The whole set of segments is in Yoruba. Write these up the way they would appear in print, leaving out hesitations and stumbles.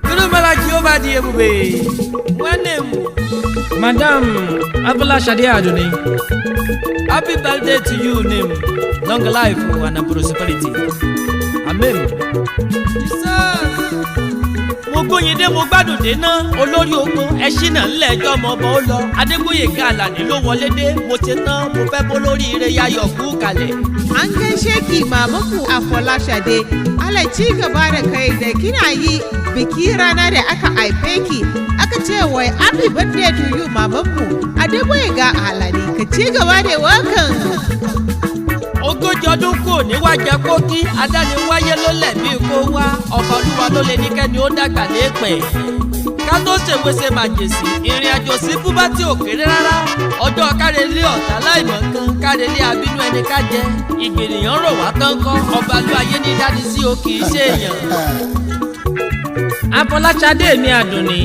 Kurumala Jehovah di ebube. Mwanem. Madam Abolashade Adoni. Happy birthday to you, name. Long life and prosperity. Amen. Jesus. Mo gbóyin dé mo gbádùn dé ná olórí ogun ẹṣin náà ńlẹ̀ ẹjọ́ ọmọ ọba ó lọ Adégbóyèga Àlàní ló wọlé dé mo ṣe tán mo fẹ́ bó lórí ire yayọ̀ kú kalẹ̀. An gaishe ki mamanku Afolashade, Allah ci gaba da kai da kina yi biki rana da aka haife ki aka ce wai happy birthday to you mamanku Adégbóyèga Àlàní ka ci gaba da wakan. Ogójì ọdún kù níwájà kókí adániwáyé ló lẹ̀mí kó wá ọba olúwa ló lè ní kẹ́ni ó dàgbà lépẹ̀. Ká tó ṣèwéṣe màjèsí ìrìn àjò sí búbá tí ò kéré rárá ọjọ́ kárelé ọ̀tá láìmọ̀ kan kárelé abínú ẹni ká jẹ ìgbènìyàn rò wá tán kọ́ ọba ló ayé ní dání sí o kì í ṣe èèyàn. Abolashade mi Adoni.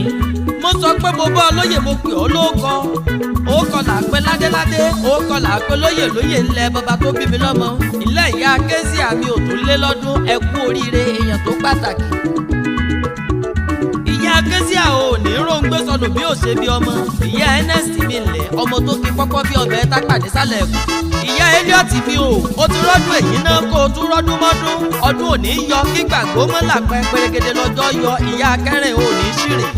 Mo sọ pé mo bọ́ lóyè mo pè ọ́ lóòkọ́ ó kọlà pé ládéládé ó kọlà pé lóyè lóyè ńlẹ̀ bàbá tó bí mi lọ́mọ ilé ìyá kézì àmì ò tó lé lọ́dún ẹ kú oríire èèyàn tó pàtàkì. Ìyá kézì àwọn ò ní róńgbé sọnù bí ó ṣe bí ọmọ ìyá Ernest mi lẹ̀ ọmọ tó kí pọ́pọ́ bí ọbẹ̀ tápàdé sálẹ̀ ẹ̀kú. Ìyá Elliot mi ó ti rọ́dún èyí náà kó o tún rọ́dún mọ́dún ọdún òní yọ kí gbàgbó mọ́là pẹ́rẹ́gẹ́dẹ́ lọ́jọ́ yọ ìyá kẹrin ò ní ṣìrìn.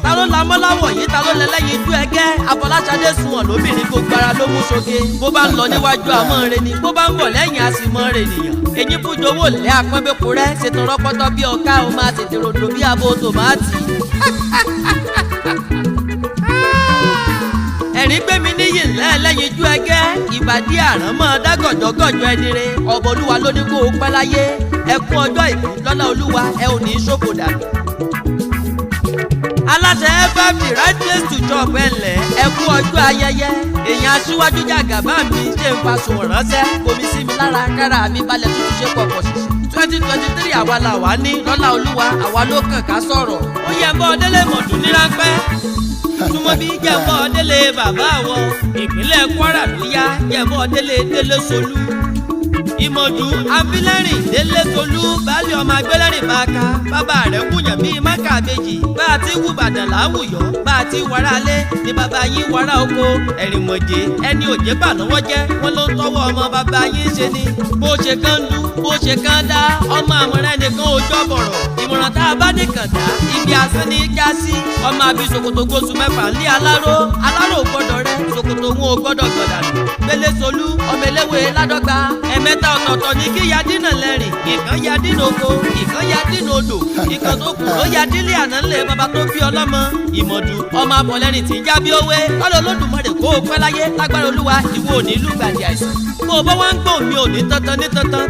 Ta ló la mọ́láwọ̀ yìí ta ló lẹ́lẹ́yìn ijú ẹgẹ́ Abolashade sunwọ̀n lóbìnrin gbogbo ara ló mú ṣoge bó bá ń lọ níwájú àmọ́ rẹ ni bó bá ń bọ̀ lẹ́yìn àsìmọ́ rẹ nìyàn eyín fújowó lẹ́ àpọ́nbẹ́kọ rẹ ṣètò rọpọ́tọ́ bí ọ̀ká o máa tètè ròdò bí abo tòmátì. Ẹ̀rín gbé mi níyì ńlẹ́ lẹ́yìn ijú ẹgẹ́ ìbàdí àránmọ́ dágọ̀jọ́gọ̀jọ́ ẹni re ọ̀bọ̀ olúwa ló ní kó o pẹ́ láyé ẹ kú ọjọ́ ìbí lọ́lá olúwa ẹ ò ní í ṣòfò dànù. Aláṣẹ FFD right place to chop ẹ̀lẹ́ ẹ kú ọjọ́ ayẹyẹ èèyàn aṣíwájú Jàgàbá mi ṣe ń faṣọ ránṣẹ́ bomi sí mi lára kára mi balẹ̀ tuntun ṣe pọ̀pọ̀ ṣiṣẹ́ 2023 àwa là wá ní lọ́lá olúwa àwa ló kàn ká sọ̀rọ̀ ó yẹ bọ́ délé mọ̀dún ní ráńpẹ́ túmọ̀ bí jẹ́bọ́ délé bàbá wọn ìpínlẹ̀ Kwara ló yá jẹ́bọ́ délé Solú ìmọ̀dù afilẹ́rìn délé Solú baálé ọmọ agbélẹ́rìn bá ká bàbá rẹ̀ kùyàn bíi mákà méjì bá a ti wù Ìbàdàn láwùyọ́ bá a ti wàrà lé ní bàbá yín wàrà oko ẹ̀rìn mọ̀jẹ́ ẹni òjé bà lọ́wọ́ jẹ́ wọ́n ló ń tọ́wọ́ ọmọ bàbá yín ṣe ni bó ṣe kán dú bó ṣe kán dá ọmọ àmọ̀ràn nìkan òjò bọ̀rọ̀ ìmọ̀ràn tá a bá nìkan dá ibi àsán ní já sí ọmọ àbí ṣòkòtò gbóṣù mẹ́fà lé aláró gbọ́dọ̀ rẹ ṣòkòtò wọn ò gbọ́dọ̀ gbọ̀dà Délé Solú ọmọ eléwé ládọ́gba ẹ̀mẹ́ta ọ̀tọ̀ọ̀tọ̀ ní kí yadínà lẹ́rìn ìkan yadínà oko ìkan yadínà odò ìkan tó kù ló yadílé àná ńlẹ̀ bàbá tó bí ọlọ́mọ ìmọ̀dù ọmọ abọ̀lẹ́rìn tí ń já bí òwe kọ́lọ́ Olódùmarè kó o pẹ́ láyé lágbára olúwa ìwọ ò ní lùgbàdì àìsàn. Bó o bá wá ń gbọ́ mi ò ní tantan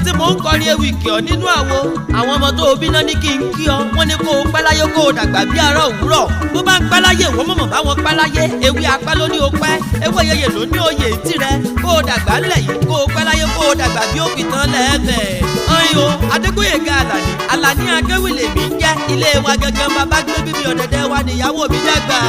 tí mò ń kọrin ewì kì ọ́ nínú àwo àwọn ọmọ tó o bí náà ní kí n kí ọ wọ́n ní kó o pẹ́ láyé kó o dàgbà bí àárọ̀ òwúrọ̀ bó bá ń pẹ́ láyé ìwọ mọ̀mọ́ bá wọn pẹ́ láyé ewì apẹ́ ló ní o pẹ́ ewé yẹyẹ ló ní oyè tirẹ̀ kó o dàgbà ńlẹ̀ yìí kó o pẹ́ láyé kó o dàgbà bí ó pìtàn lẹ́ẹ̀bẹ̀. Ọyìn o Adégbóyèga Àlàní Àlàní akéwì lèmi ń jẹ́ ilé wa gangan bàbá gbé bíbí ọ̀dẹ̀dẹ̀ wa níyàwó mi dàgbà.